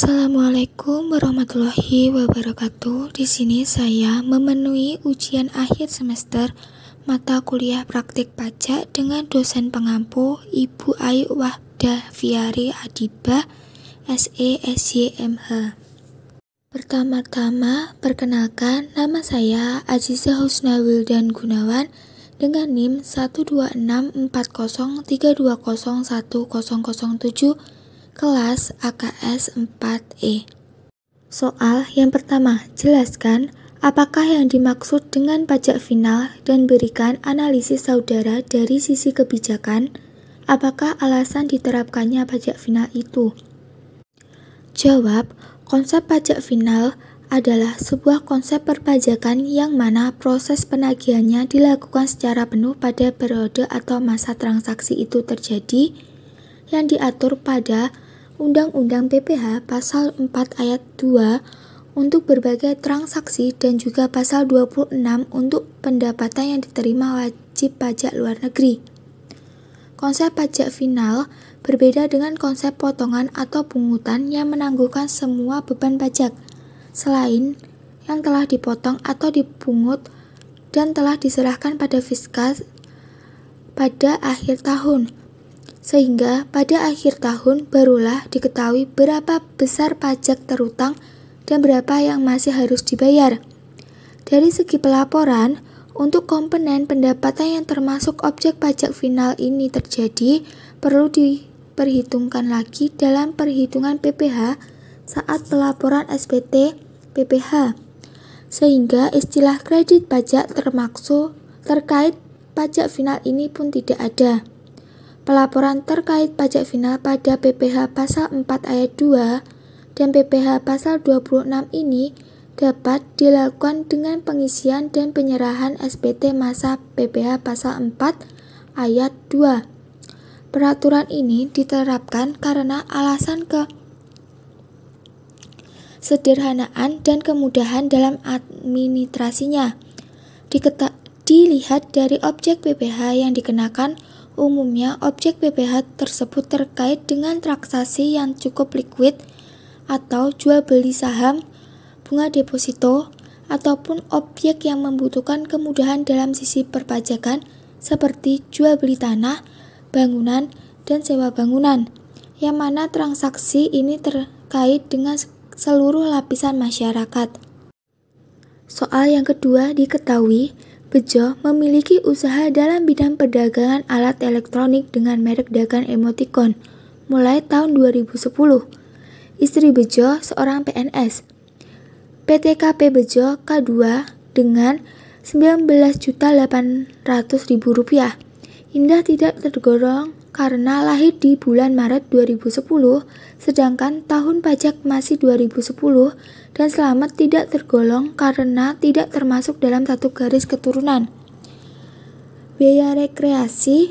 Assalamualaikum warahmatullahi wabarakatuh. Di sini saya memenuhi ujian akhir semester mata kuliah praktik pajak dengan dosen pengampu Ibu Ayu Wahdafiari Adibah, SE SYMH. Pertama-tama, perkenalkan, nama saya Azizah Husnawildan Gunawan dengan NIM 1264032010007 kelas AKS 4E. Soal yang pertama, jelaskan apakah yang dimaksud dengan pajak final dan berikan analisis saudara dari sisi kebijakan. Apakah alasan diterapkannya pajak final itu? Jawab, konsep pajak final adalah sebuah konsep perpajakan yang mana proses penagihannya dilakukan secara penuh pada periode atau masa transaksi itu terjadi, yang diatur pada Undang-Undang PPh Pasal 4 Ayat 2 untuk berbagai transaksi dan juga Pasal 26 untuk pendapatan yang diterima wajib pajak luar negeri. Konsep pajak final berbeda dengan konsep potongan atau pungutan yang menangguhkan semua beban pajak, selain yang telah dipotong atau dipungut dan telah diserahkan pada fiskus pada akhir tahun. Sehingga pada akhir tahun barulah diketahui berapa besar pajak terutang dan berapa yang masih harus dibayar. Dari segi pelaporan, untuk komponen pendapatan yang termasuk objek pajak final ini terjadi, perlu diperhitungkan lagi dalam perhitungan PPh saat pelaporan SPT PPh. Sehingga istilah kredit pajak terkait pajak final ini pun tidak ada. Pelaporan terkait pajak final pada PPh Pasal 4 Ayat 2 dan PPh Pasal 26 ini dapat dilakukan dengan pengisian dan penyerahan SPT masa PPh Pasal 4 Ayat 2. Peraturan ini diterapkan karena alasan kesederhanaan dan kemudahan dalam administrasinya. Dilihat dari objek PPh yang dikenakan, umumnya objek PPh tersebut terkait dengan transaksi yang cukup likuid atau jual beli saham, bunga deposito, ataupun objek yang membutuhkan kemudahan dalam sisi perpajakan seperti jual beli tanah, bangunan, dan sewa bangunan, yang mana transaksi ini terkait dengan seluruh lapisan masyarakat. Soal yang kedua, diketahui Bejo memiliki usaha dalam bidang perdagangan alat elektronik dengan merek dagang Emoticon mulai tahun 2010. Istri Bejo seorang PNS. PTKP Bejo K2 dengan Rp19.800.000. Indah tidak tergolong karena lahir di bulan Maret 2010, sedangkan tahun pajak masih 2010, dan Selamat tidak tergolong karena tidak termasuk dalam satu garis keturunan. Biaya rekreasi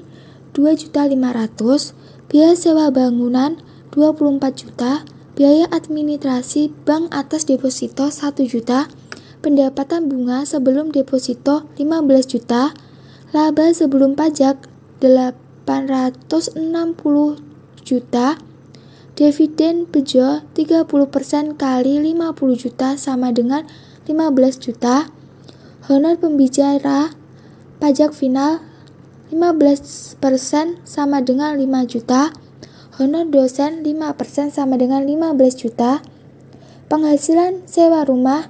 2.500.000, biaya sewa bangunan 24 juta, biaya administrasi bank atas deposito 1 juta, pendapatan bunga sebelum deposito 15 juta, laba sebelum pajak 860 juta, dividen Bejo 30% kali 50 juta sama dengan 15 juta, honor pembicara pajak final 15% sama dengan 5 juta, honor dosen 5% sama dengan 15 juta, penghasilan sewa rumah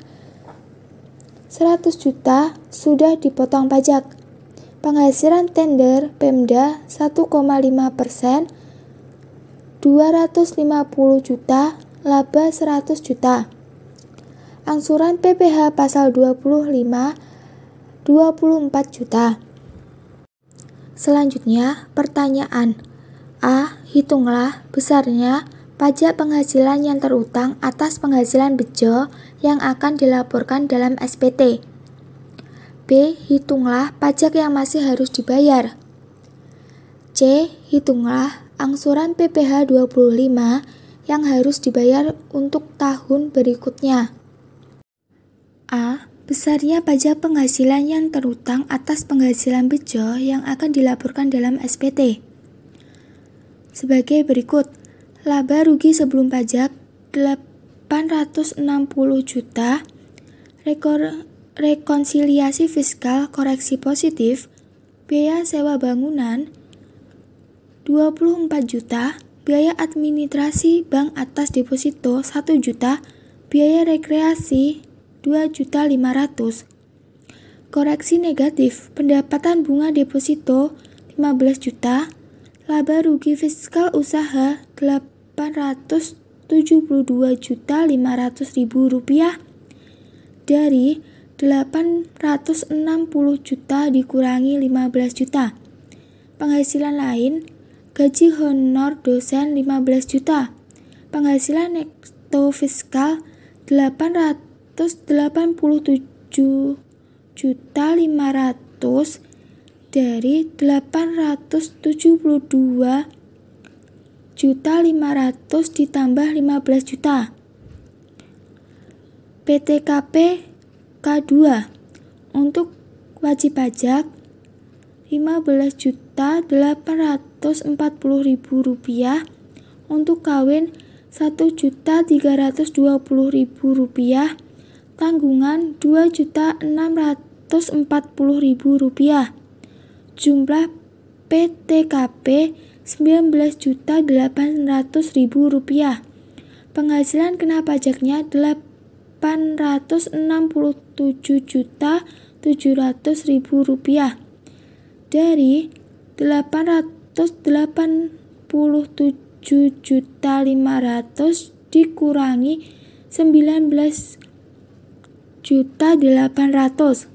100 juta sudah dipotong pajak, penghasilan tender Pemda 1,5%, 250 juta, laba 100 juta. Angsuran PPh Pasal 25, 24 juta. Selanjutnya, pertanyaan A. Hitunglah besarnya pajak penghasilan yang terutang atas penghasilan Bejo yang akan dilaporkan dalam SPT. B. Hitunglah pajak yang masih harus dibayar. C. Hitunglah angsuran PPh 25 yang harus dibayar untuk tahun berikutnya. A. Besarnya pajak penghasilan yang terutang atas penghasilan Bejo yang akan dilaporkan dalam SPT. Sebagai berikut, laba rugi sebelum pajak 860 juta. Rekonsiliasi fiskal koreksi positif, biaya sewa bangunan 24 juta, biaya administrasi bank atas deposito 1 juta, biaya rekreasi 2.500.000. Koreksi negatif, pendapatan bunga deposito 15 juta, laba rugi fiskal usaha 872.500.000 rupiah. Dari 860 juta dikurangi 15 juta. Penghasilan lain, gaji honor dosen 15 juta. Penghasilan neto fiskal 887.500.000 dari 872.500.000 ditambah 15 juta. PTKP K2 untuk wajib pajak 15.840.000 rupiah, untuk kawin 1.320.000 rupiah, tanggungan 2.640.000 rupiah. Jumlah PTKP 19.800.000 rupiah. Penghasilan kena pajaknya 867.700.000 rupiah. Dari 887.500.000 dikurangi 19.800.000.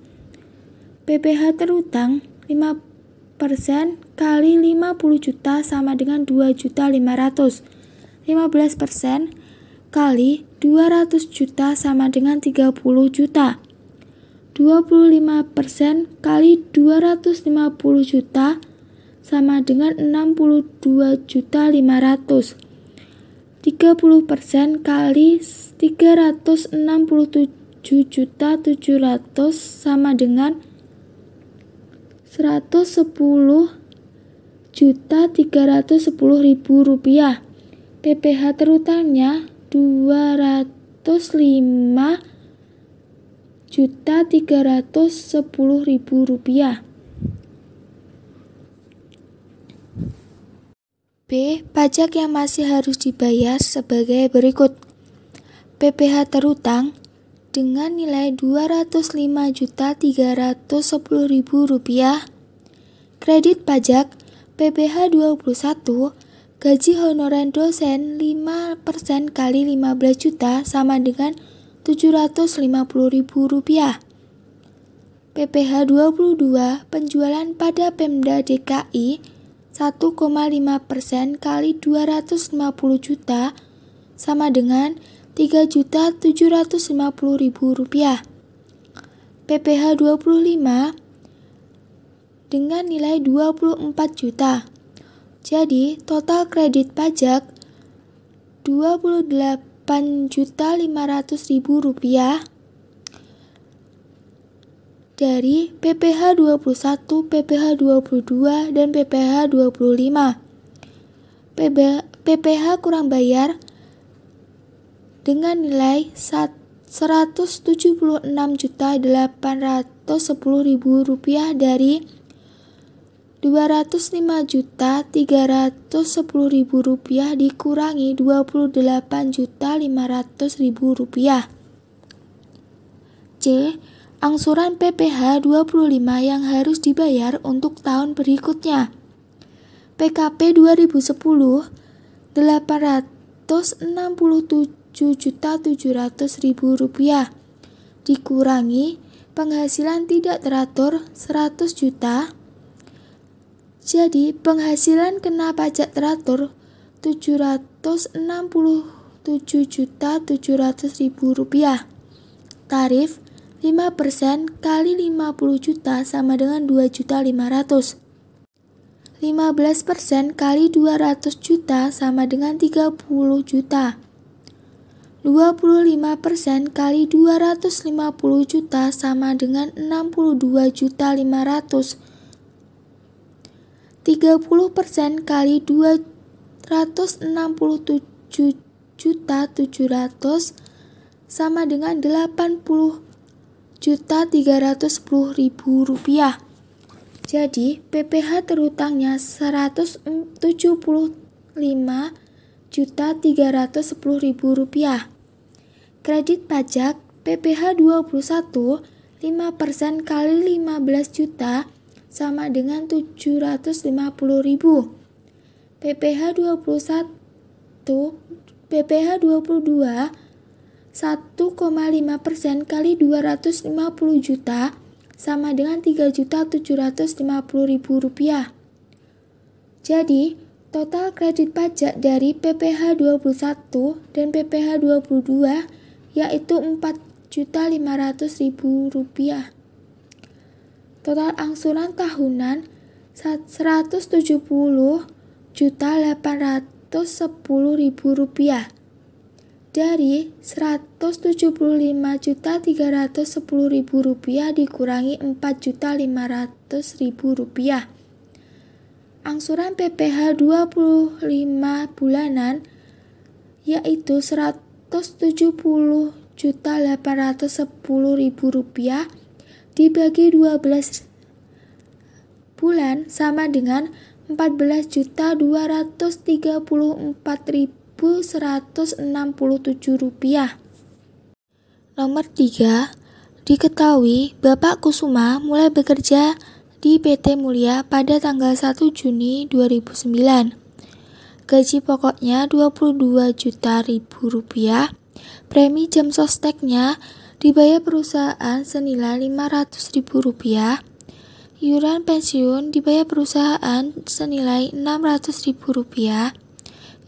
PPh terutang 5% kali 50 juta sama dengan 2.500.000. 15% kali 200 juta sama dengan 30 juta. 25% kali 250 juta sama dengan 62.500. 30% kali 367.700 sama dengan 110.310.000 rupiah. PPh terutangnya 205.310.000 rupiah. B. Pajak yang masih harus dibayar sebagai berikut. PPh terutang dengan nilai 205.310.000 rupiah. Kredit pajak PPh 21, gaji honorer dosen 5% kali 15 juta sama dengan 750.000 rupiah. PPh 22, penjualan pada Pemda DKI 1,5% kali 250 juta sama dengan 3.750.000 rupiah. PPh 25 dengan nilai 24 juta. Jadi total kredit pajak 28.500.000 rupiah dari PPh 21, PPh 22, dan PPh 25. PPh kurang bayar dengan nilai 176.810.000 rupiah dari 205.310.000 rupiah dikurangi 28.500.000 rupiah. C. Angsuran PPh 25 yang harus dibayar untuk tahun berikutnya. PKP 2010 867.700.000 rupiah dikurangi penghasilan tidak teratur 100 juta. Jadi penghasilan kena pajak teratur 767.700.000 rupiah. Tarif 5% kali 50 juta sama dengan 2.500.000. 15% kali 200 juta sama dengan 30 juta. 25% kali 250 juta sama dengan 62.500.000. 30% kali 267.700 sama dengan Rp80.310.000. Jadi PPh terutangnya Rp175.310.000. Kredit pajak PPh 21, 5% kali 15 juta sama dengan 750.000. PPh 22, 1,5% kali 250 juta sama dengan Rp3.750.000. Jadi, total kredit pajak dari PPh 21 dan PPh 22 yaitu Rp4.500.000. Total angsuran tahunan Rp170.810.000. Dari Rp175.310.000 dikurangi Rp4.500.000. Angsuran PPh 25 bulanan yaitu Rp170.810.000 dibagi 12 bulan sama dengan Rp14.234.167. Nomor 3. Diketahui Bapak Kusuma mulai bekerja di PT Mulia pada tanggal 1 Juni 2009. Gaji pokoknya Rp22 juta. Premi jam sosteknya dibayar perusahaan senilai Rp500.000. Iuran pensiun dibayar perusahaan senilai Rp600.000.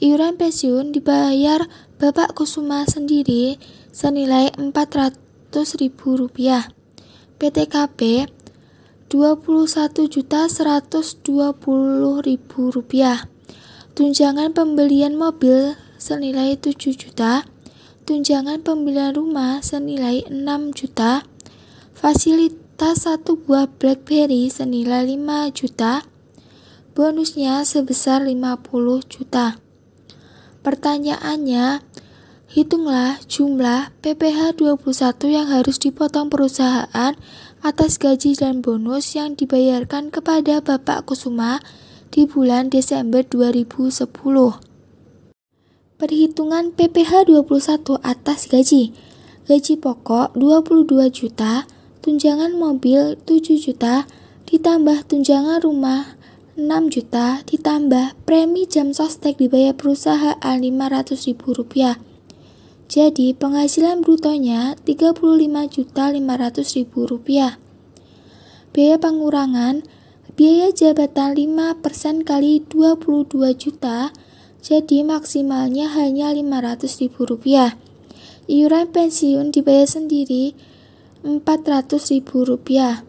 Iuran pensiun dibayar Bapak Kusuma sendiri senilai Rp400.000. PTKP Rp21.120.000. Tunjangan pembelian mobil senilai 7 juta. Tunjangan pembelian rumah senilai 6 juta. Fasilitas 1 buah BlackBerry senilai 5 juta. Bonusnya sebesar 50 juta. Pertanyaannya, hitunglah jumlah PPh 21 yang harus dipotong perusahaan atas gaji dan bonus yang dibayarkan kepada Bapak Kusuma di bulan Desember 2010. Perhitungan PPh 21 atas gaji. Gaji pokok 22 juta, tunjangan mobil 7 juta, ditambah tunjangan rumah 6 juta, ditambah premi jam sostek dibayar perusahaan Rp500.000. Jadi penghasilan brutonya Rp35.500.000. Biaya pengurangan, biaya jabatan 5% kali 22 juta, jadi maksimalnya hanya Rp500.000. Iuran pensiun dibayar sendiri Rp400.000.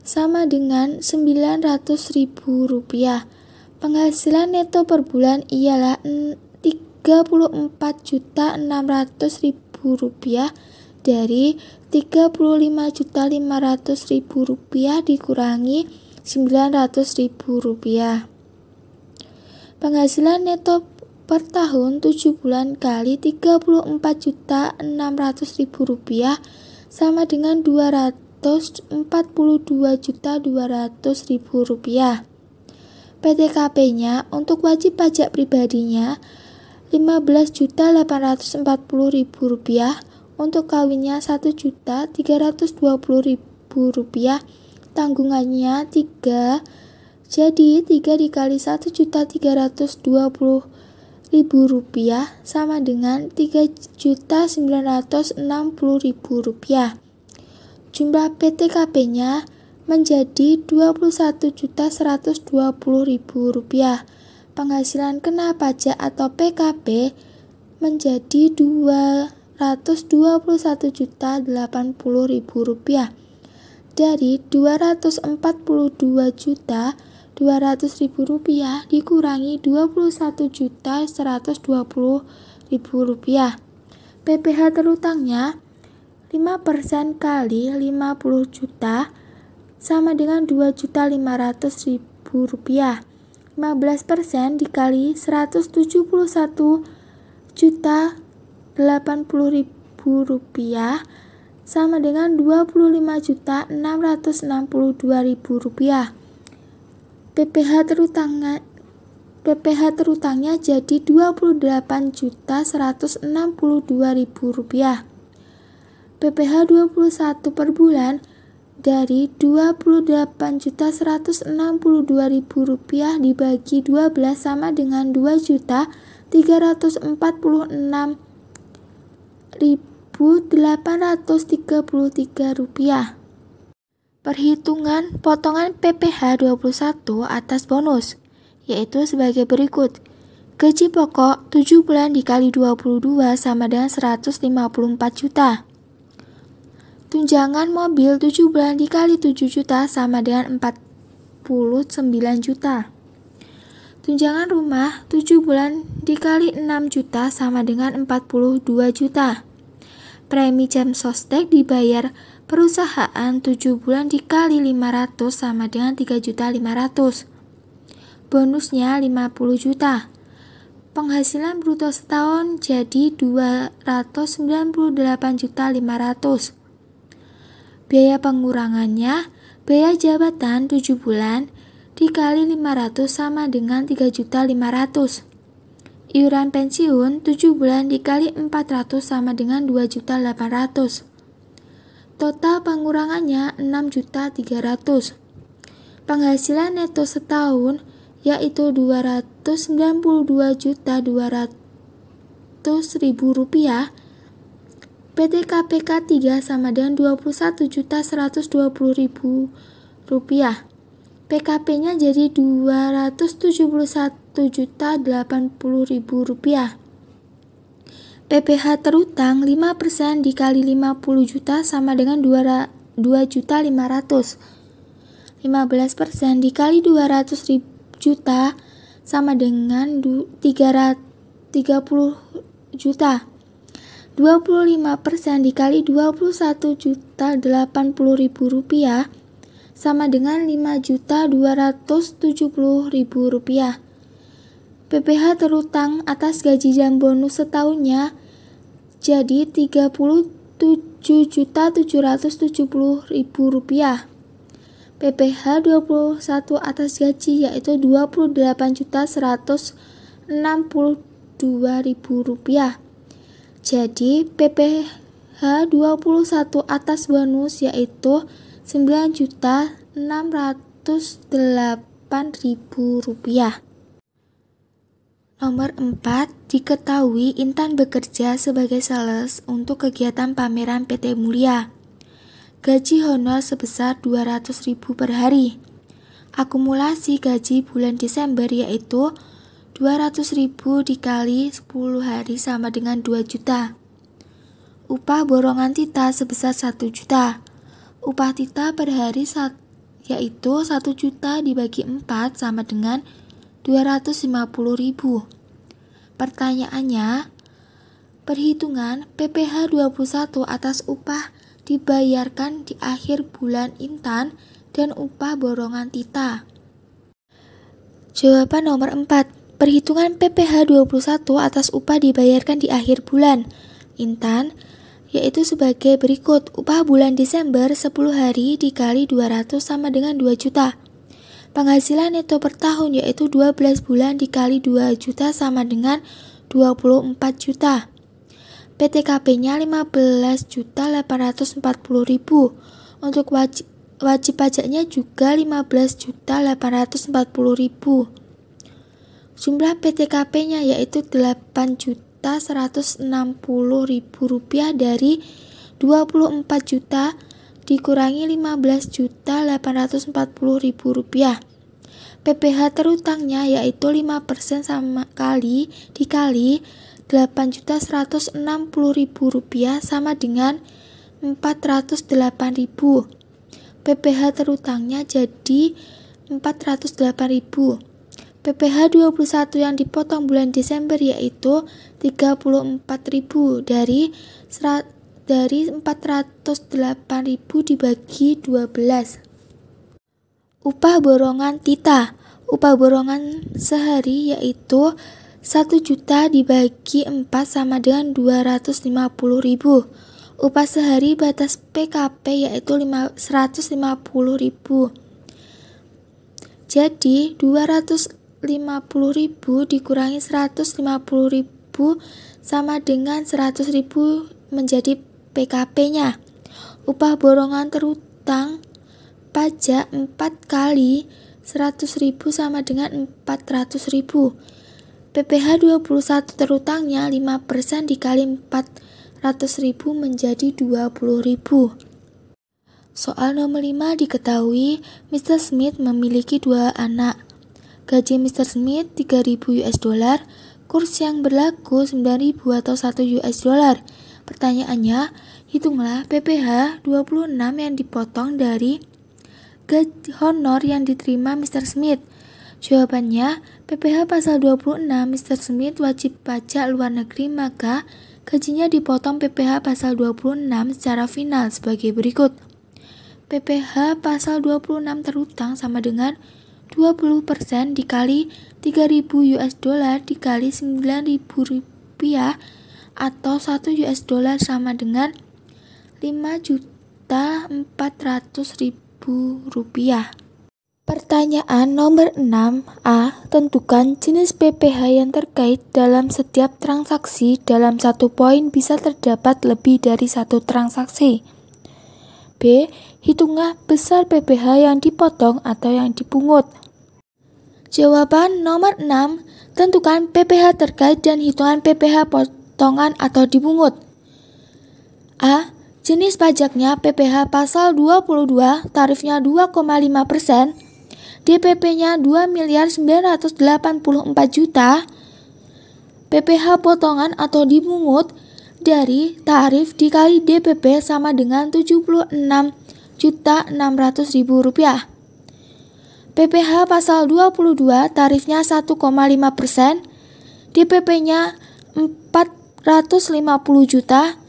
Sama dengan Rp900.000. Penghasilan neto per bulan ialah Rp34.600.000 dari Rp35.500.000 dikurangi Rp900.000. Penghasilan neto per tahun 7 bulan kali Rp34.600.000 sama dengan Rp242.200.000. PTKP-nya untuk wajib pajak pribadinya Rp15.840.000, untuk kawinnya Rp1.320.000, tanggungannya 3, jadi 3 dikali Rp1.320.000 sama dengan Rp3.960.000. Jumlah PTKP-nya menjadi Rp21.120.000. Penghasilan kena pajak atau PKP menjadi Rp221.080.000 dari Rp242.200.000 dikurangi Rp21.120.000. PPh terutangnya 5% kali 50 juta sama dengan Rp2.500.000. 15% dikali 171 juta Rp80.000 sama dengan Rp25.662.000. PPh terutangnya jadi Rp28.162.000. PPh 21 per bulan dari Rp28.162.000 dibagi 12 sama dengan Rp2.346.833. Perhitungan potongan PPh 21 atas bonus yaitu sebagai berikut. Gaji pokok 7 bulan dikali 22 sama dengan 154 juta. Tunjangan mobil 7 bulan dikali 7 juta sama dengan 49 juta. Tunjangan rumah 7 bulan dikali 6 juta sama dengan 42 juta. Premi jam sostek dibayar perusahaan 7 bulan dikali 500 sama dengan 3.500. Bonusnya 50 juta. Penghasilan bruto setahun jadi 298.500. Biaya pengurangannya, biaya jabatan 7 bulan dikali 500 sama dengan 3.500. Iuran pensiun 7 bulan dikali 400 sama dengan 2.800. Total pengurangannya 6.300. Penghasilan neto setahun yaitu Rp292.200.000. PT KPK 3 sama dengan Rp21.120.000. PKP-nya jadi Rp271.080.000. PPh terutang 5% dikali 50 juta sama dengan 2.500. 15% dikali 200 juta sama dengan 30 juta. 25% dikali 21.080.000 sama dengan Rp5.270.000. PPh terutang atas gaji dan bonus setahunnya jadi Rp37.770.000. PPh 21 atas gaji yaitu Rp28.162.000. Jadi PPh 21 atas bonus yaitu Rp9.608.000. Nomor 4, diketahui Intan bekerja sebagai sales untuk kegiatan pameran PT Mulia. Gaji honor sebesar Rp200.000 per hari. Akumulasi gaji bulan Desember yaitu Rp200.000 dikali 10 hari sama dengan 2 juta. Upah borongan Tita sebesar 1 juta. Upah Tita per hari yaitu 1 juta dibagi 4 sama dengan Rp250.000. Pertanyaannya, perhitungan PPh 21 atas upah dibayarkan di akhir bulan Intan dan upah borongan Tita. Jawaban nomor 4. Perhitungan PPh 21 atas upah dibayarkan di akhir bulan Intan yaitu sebagai berikut. Upah bulan Desember 10 hari dikali 200 sama dengan 2 juta. Penghasilan neto per tahun yaitu 12 bulan dikali 2 juta sama dengan 24 juta. PTKP-nya Rp15.840.000. Untuk wajib pajaknya juga Rp15.840.000. Jumlah PTKP-nya yaitu Rp8.160.000 dari 24 juta dikurangi Rp15.840.000. PPh terutangnya yaitu 5% sama kali dikali Rp8.160.000 sama dengan Rp408.000. PPh terutangnya jadi Rp408.000. PPh 21 yang dipotong bulan Desember yaitu Rp34.000 dari Rp408.000 dibagi 12. Upah borongan Tita. Upah borongan sehari yaitu 1 juta dibagi 4 sama dengan 250.000. Upah sehari batas PKP yaitu 150.000. Jadi 250.000 dikurangi 150.000 sama dengan 100.000 menjadi PKP-nya. Upah borongan terutang pajak 4 kali 100.000 sama dengan 400.000. PPh 21 terutangnya 5% dikali 400.000 menjadi 20.000. Soal nomor 5 diketahui Mr. Smith memiliki 2 anak. Gaji Mr. Smith 3.000 US dollar, kurs yang berlaku 9.000 atau 1 US dollar. Pertanyaannya, hitunglah PPh 26 yang dipotong dari gaji honor yang diterima Mr. Smith. Jawabannya, PPh pasal 26 Mr. Smith wajib pajak luar negeri, maka gajinya dipotong PPh pasal 26 secara final sebagai berikut. PPh pasal 26 terutang sama dengan 20% dikali 3.000 US dollar dikali 9.000 rupiah atau 1 US dollar sama dengan 5.400.000 rupiah. Pertanyaan nomor 6A. Tentukan jenis PPh yang terkait dalam setiap transaksi. Dalam satu poin bisa terdapat lebih dari satu transaksi. B. Hitunglah besar PPh yang dipotong atau yang dipungut. Jawaban nomor 6. Tentukan PPh terkait dan hitungan PPh potongan atau dipungut. A. Jenis pajaknya PPh pasal 22, tarifnya 2,5%, DPP-nya 2.984 juta, PPh potongan atau dipungut dari tarif dikali DPP sama dengan 76.600.000 rupiah. PPh pasal 22 tarifnya 1,5%, DPP-nya 450 juta,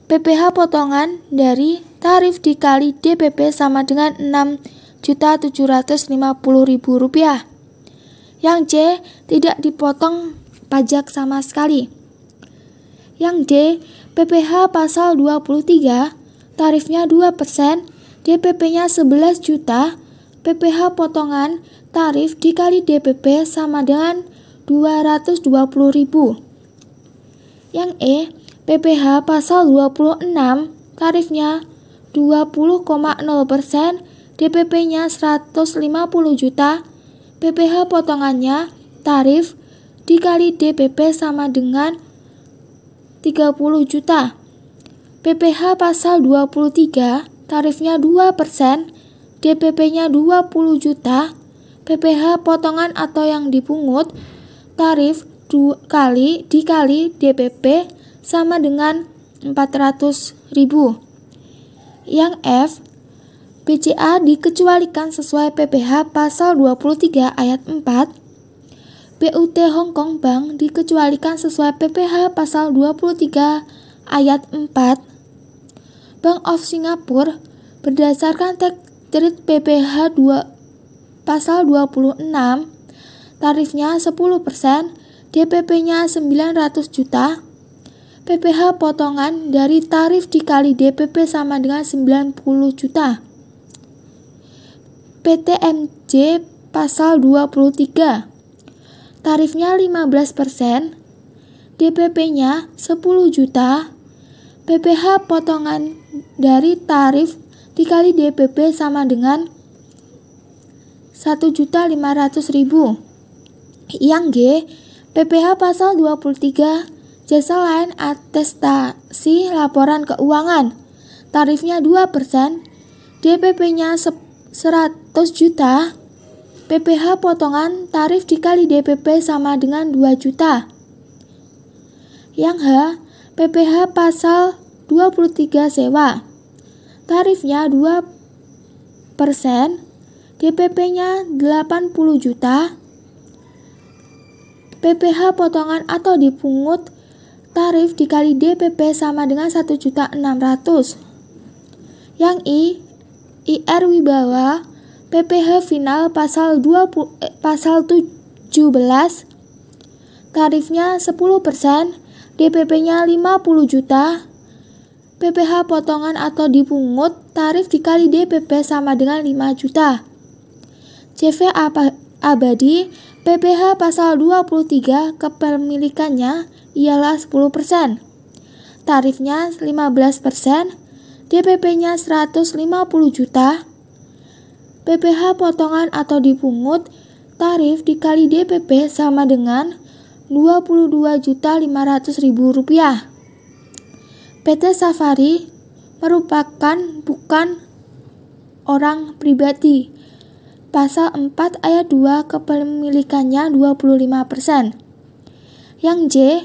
PPh potongan dari tarif dikali DPP sama dengan 6.750.000 rupiah. Yang C tidak dipotong pajak sama sekali. Yang D, PPh pasal 23, tarifnya 2%, DPP-nya 11 juta, PPh potongan tarif dikali DPP sama dengan 220.000. Yang E, PPh pasal 26, tarifnya 20,0%, DPP-nya 150 juta, PPh potongannya tarif dikali DPP sama dengan 30 juta. PPh pasal 23, tarifnya 2%, DPP-nya 20 juta, PPh potongan atau yang dipungut, tarif 2 kali dikali DPP sama dengan 400.000. Yang F, BCA dikecualikan sesuai PPh pasal 23 ayat 4, BUT Hong Kong Bank dikecualikan sesuai PPh pasal 23 ayat 4. Bank of Singapore berdasarkan tax rate PPh pasal 26, tarifnya 10%, DPP-nya 900 juta, PPh potongan dari tarif dikali DPP sama dengan 90 juta. PTMJ pasal 23, tarifnya 15%, DPP-nya 10 juta, PPh potongan dari tarif dikali DPP sama dengan 1.500.000. Yang G, PPh pasal 23, jasa lain atestasi laporan keuangan, tarifnya 2%, DPP-nya 100 juta, PPh potongan tarif dikali DPP sama dengan 2 juta. Yang H, PPh pasal 23 sewa, tarifnya 2%, DPP-nya 80 juta, PPh potongan atau dipungut tarif dikali DPP sama dengan 1.600.000. Yang I, IR Wibawa, PPh final pasal 17, tarifnya 10%, DPP-nya 50 juta, PPh potongan atau dipungut, tarif dikali DPP sama dengan 5 juta. CV abadi, PPh pasal 23 kepemilikannya ialah 10%. Tarifnya 15%, DPP-nya 150 juta, PPh potongan atau dipungut, tarif dikali DPP sama dengan Rp22.500.000. PT Safari merupakan bukan orang pribadi. Pasal 4 ayat 2 kepemilikannya 25%. Yang J,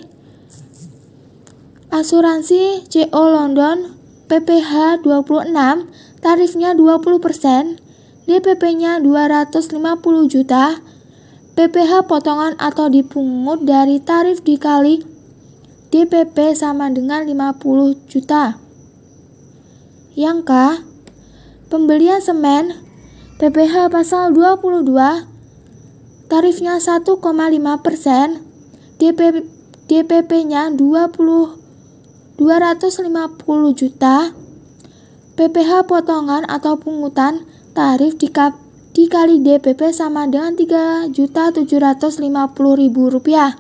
asuransi CO London PPh 26, tarifnya 20%, DPP-nya 250 juta, PPh potongan atau dipungut dari tarif dikali DPP sama dengan 50 juta. Yang K, pembelian semen PPh pasal 22, tarifnya 1,5%, DPP-nya 250 juta, PPh potongan atau pungutan tarif dikali DPP sama dengan Rp3.750.000.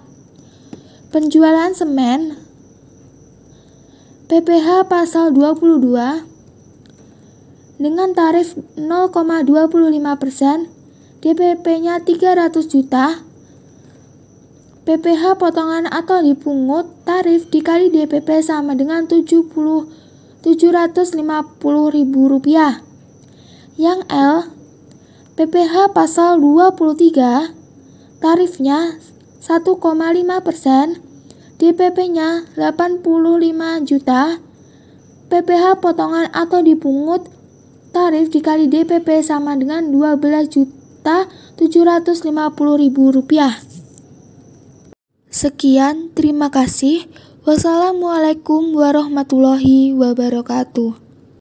Penjualan semen PPh pasal 22 dengan tarif 0,25%, DPP-nya 300 juta, PPh potongan atau dipungut, tarif dikali DPP sama dengan Rp750.000. Yang L, PPh pasal 23, tarifnya 1,5%, DPP-nya 85 juta, PPh potongan atau dipungut, tarif dikali DPP sama dengan Rp12.750.000. Sekian, terima kasih. Wassalamualaikum warahmatullahi wabarakatuh.